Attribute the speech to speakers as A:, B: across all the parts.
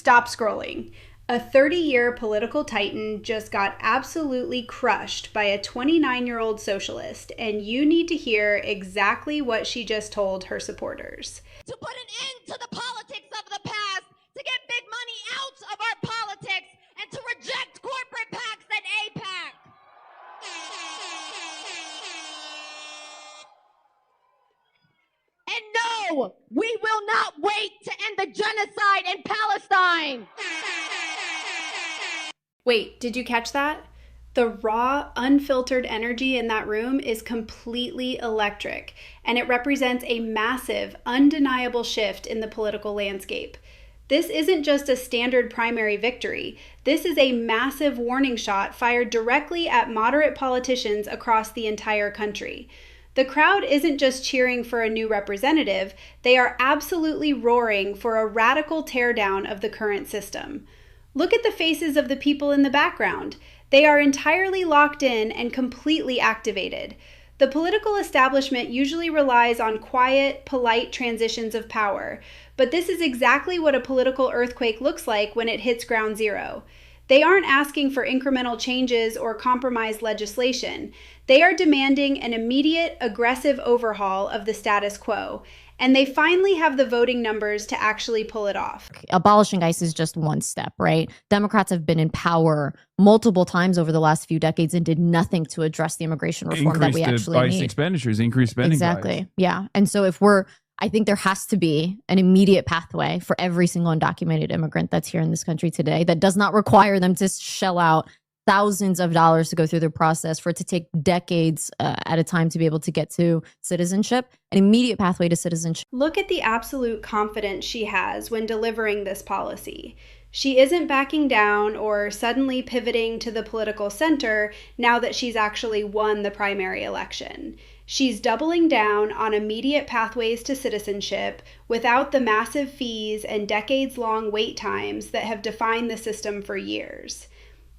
A: Stop scrolling. A 30-year political titan just got absolutely crushed by a 29-year-old socialist, and you need to hear exactly what she just told her supporters.
B: To put an end to the politics of the past, to get big money out of our politics, and to reject corporate PACs and APAC. And no, we will not wait to end the genocide in Palestine.
A: Wait, did you catch that? The raw, unfiltered energy in that room is completely electric, and it represents a massive, undeniable shift in the political landscape. This isn't just a standard primary victory. This is a massive warning shot fired directly at moderate politicians across the entire country. The crowd isn't just cheering for a new representative, they are absolutely roaring for a radical teardown of the current system. Look at the faces of the people in the background. They are entirely locked in and completely activated. The political establishment usually relies on quiet, polite transitions of power, but this is exactly what a political earthquake looks like when it hits ground zero. They aren't asking for incremental changes or compromised legislation. They are demanding an immediate, aggressive overhaul of the status quo, and they finally have the voting numbers to actually pull it off.
C: Abolishing ICE is just one step, right? Democrats have been in power multiple times over the last few decades and did nothing to address the immigration reform that we actually
D: ICE
C: need.
D: Expenditures, increased spending.
C: Exactly. Yeah. And so I think there has to be an immediate pathway for every single undocumented immigrant that's here in this country today that does not require them to shell out thousands of dollars to go through the process, for it to take decades at a time to be able to get to citizenship, an immediate pathway to citizenship.
A: Look at the absolute confidence she has when delivering this policy. She isn't backing down or suddenly pivoting to the political center now that she's actually won the primary election. She's doubling down on immediate pathways to citizenship without the massive fees and decades-long wait times that have defined the system for years.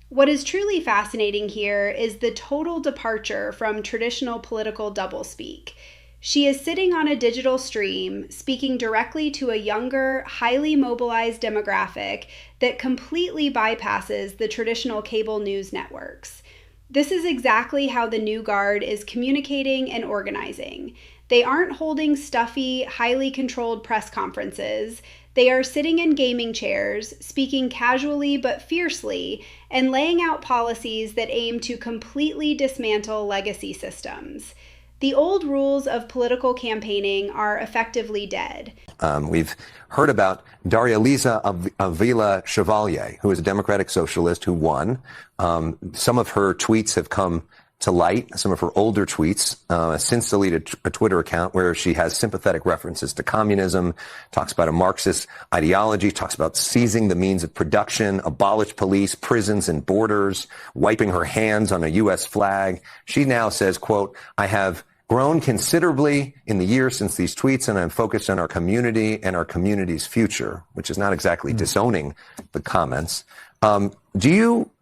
A: What is truly fascinating here is the total departure from traditional political doublespeak. She is sitting on a digital stream, speaking directly to a younger, highly mobilized demographic that completely bypasses the traditional cable news networks. This is exactly how the new guard is communicating and organizing. They aren't holding stuffy, highly controlled press conferences. They are sitting in gaming chairs, speaking casually but fiercely, and laying out policies that aim to completely dismantle legacy systems. The old rules of political campaigning are effectively dead.
E: We've heard about Daria Liza Avila Chevalier, who is a Democratic socialist who won. Some of her tweets have come to light, some of her older tweets, since deleted a Twitter account where she has sympathetic references to communism, talks about a Marxist ideology, talks about seizing the means of production, abolish police, prisons, and borders, wiping her hands on a U.S. flag. She now says, quote, "I have grown considerably in the years since these tweets, and I'm focused on our community and our community's future," which is not exactly disowning the comments.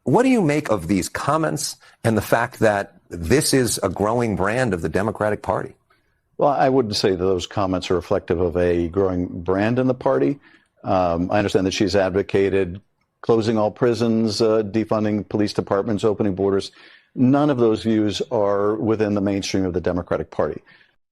E: What do you make of these comments and the fact that this is a growing brand of the Democratic Party?
F: Well, I wouldn't say that those comments are reflective of a growing brand in the party. I understand that she's advocated closing all prisons, defunding police departments, opening borders. None of those views are within the mainstream of the Democratic Party.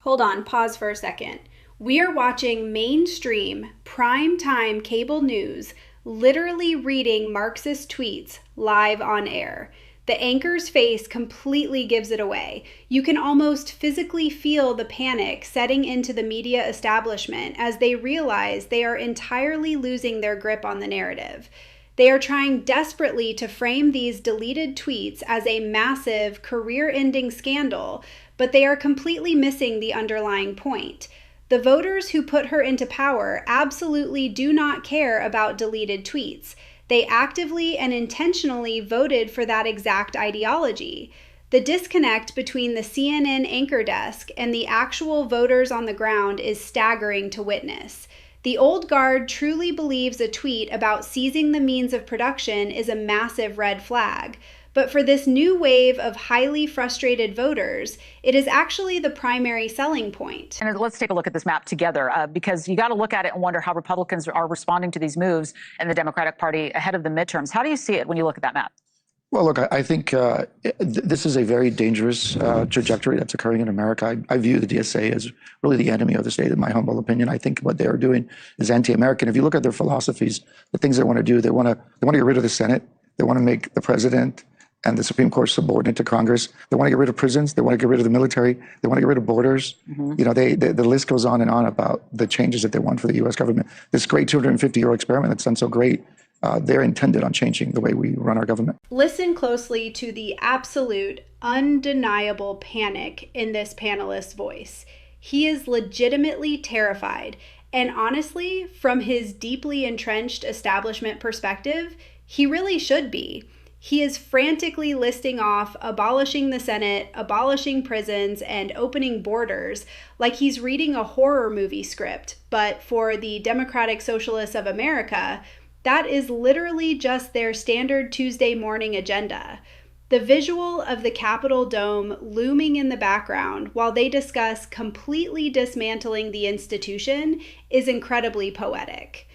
A: Hold on, pause for a second. We are watching mainstream, prime-time cable news literally reading Marxist tweets live on air. The anchor's face completely gives it away. You can almost physically feel the panic setting into the media establishment as they realize they are entirely losing their grip on the narrative. They are trying desperately to frame these deleted tweets as a massive, career-ending scandal, but they are completely missing the underlying point. The voters who put her into power absolutely do not care about deleted tweets. They actively and intentionally voted for that exact ideology. The disconnect between the CNN anchor desk and the actual voters on the ground is staggering to witness. The old guard truly believes a tweet about seizing the means of production is a massive red flag, But for this new wave of highly frustrated voters, it is actually the primary selling point.
D: And let's take a look at this map together, because you got to look at it and wonder how Republicans are responding to these moves in the Democratic Party ahead of the midterms. How do you see it when you look at that map?
G: Well, look, I think this is a very dangerous trajectory that's occurring in America. I view the DSA as really the enemy of the state, in my humble opinion. I think what they are doing is anti-American. If you look at their philosophies, the things they want to do, they want to get rid of the Senate. They want to make the president and the Supreme Court subordinate to Congress. They want to get rid of prisons. They want to get rid of the military. They want to get rid of borders. You know, the list goes on and on about the changes that they want for the U.S. government. This great 250-year experiment that's done so great, they're intended on changing the way we run our government.
A: Listen closely to the absolute, undeniable panic in this panelist's voice. He is legitimately terrified. And honestly, from his deeply entrenched establishment perspective, he really should be. He is frantically listing off abolishing the Senate, abolishing prisons, and opening borders like he's reading a horror movie script. But for the Democratic Socialists of America, that is literally just their standard Tuesday morning agenda. The visual of the Capitol dome looming in the background while they discuss completely dismantling the institution is incredibly poetic.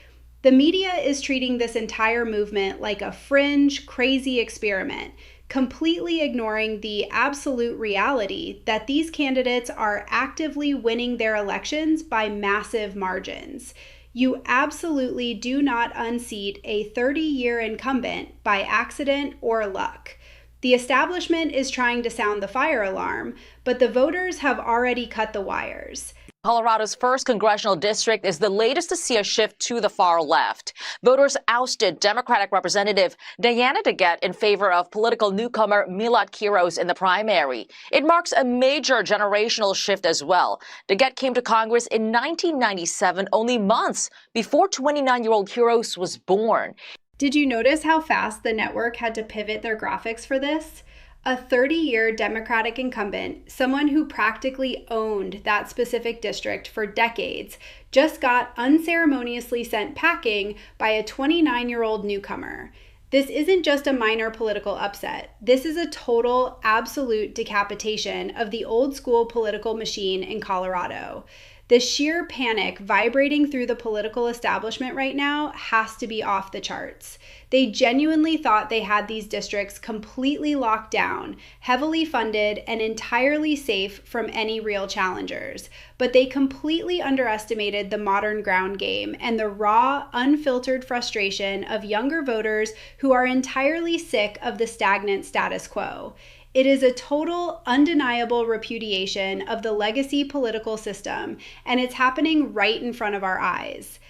A: The media is treating this entire movement like a fringe, crazy experiment, completely ignoring the absolute reality that these candidates are actively winning their elections by massive margins. You absolutely do not unseat a 30-year incumbent by accident or luck. The establishment is trying to sound the fire alarm, but the voters have already cut the wires.
H: Colorado's first congressional district is the latest to see a shift to the far left. Voters ousted Democratic Representative Diana DeGette in favor of political newcomer Milot Quiros in the primary. It marks a major generational shift as well. DeGette came to Congress in 1997, only months before 29-year-old Quiros was born.
A: Did you notice how fast the network had to pivot their graphics for this? A 30-year Democratic incumbent, someone who practically owned that specific district for decades, just got unceremoniously sent packing by a 29-year-old newcomer. This isn't just a minor political upset. This is a total, absolute decapitation of the old-school political machine in Colorado. The sheer panic vibrating through the political establishment right now has to be off the charts. They genuinely thought they had these districts completely locked down, heavily funded, and entirely safe from any real challengers. But they completely underestimated the modern ground game and the raw, unfiltered frustration of younger voters who are entirely sick of the stagnant status quo. It is a total, undeniable repudiation of the legacy political system, and it's happening right in front of our eyes.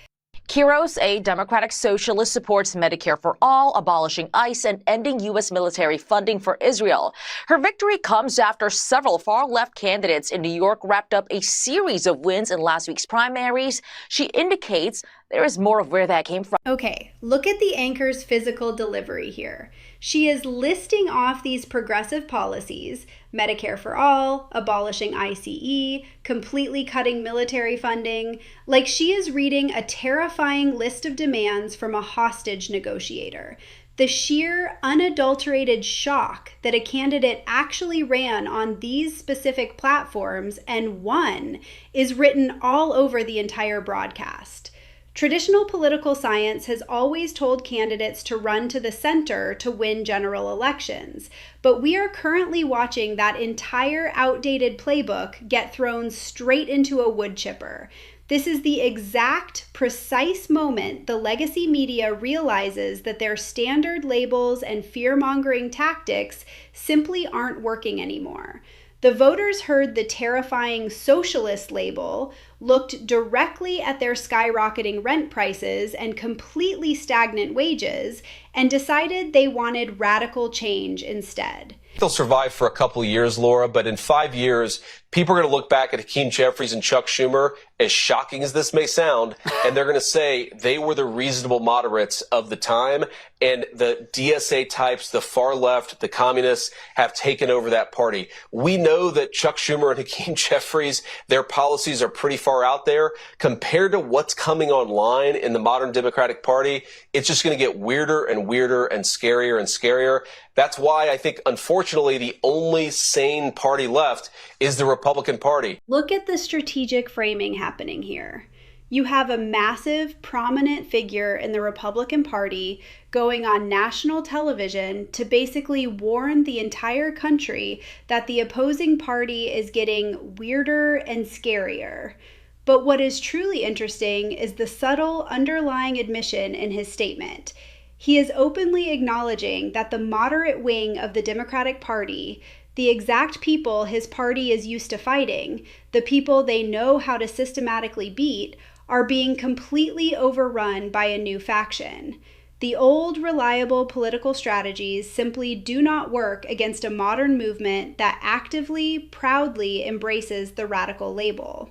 H: Quiros, a Democratic socialist, supports Medicare for all, abolishing ICE, and ending U.S. military funding for Israel. Her victory comes after several far-left candidates in New York wrapped up a series of wins in last week's primaries. She indicates there is more of where that came from.
A: Okay, look at the anchor's physical delivery here. She is listing off these progressive policies, Medicare for all, abolishing ICE, completely cutting military funding, like she is reading a terrifying list of demands from a hostage negotiator. The sheer, unadulterated shock that a candidate actually ran on these specific platforms and won is written all over the entire broadcast. Traditional political science has always told candidates to run to the center to win general elections, but we are currently watching that entire outdated playbook get thrown straight into a wood chipper. This is the exact, precise moment the legacy media realizes that their standard labels and fear-mongering tactics simply aren't working anymore. The voters heard the terrifying socialist label, looked directly at their skyrocketing rent prices and completely stagnant wages, and decided they wanted radical change instead.
I: They'll survive for a couple of years, Laura, but in 5 years, people are going to look back at Hakeem Jeffries and Chuck Schumer, as shocking as this may sound, and they're going to say they were the reasonable moderates of the time, and the DSA types, the far left, the communists, have taken over that party. We know that Chuck Schumer and Hakeem Jeffries, their policies are pretty far far out there, compared to what's coming online in the modern Democratic Party, it's just going to get weirder and weirder and scarier and scarier. That's why I think, unfortunately, the only sane party left is the Republican Party.
A: Look at the strategic framing happening here. You have a massive, prominent figure in the Republican Party going on national television to basically warn the entire country that the opposing party is getting weirder and scarier. But what is truly interesting is the subtle underlying admission in his statement. He is openly acknowledging that the moderate wing of the Democratic Party, the exact people his party is used to fighting, the people they know how to systematically beat, are being completely overrun by a new faction. The old, reliable political strategies simply do not work against a modern movement that actively, proudly embraces the radical label.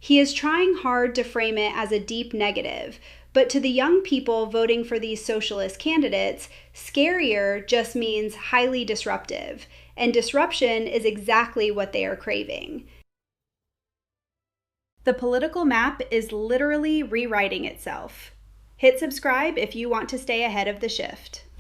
A: He is trying hard to frame it as a deep negative, but to the young people voting for these socialist candidates, scarier just means highly disruptive, and disruption is exactly what they are craving. The political map is literally rewriting itself. Hit subscribe if you want to stay ahead of the shift.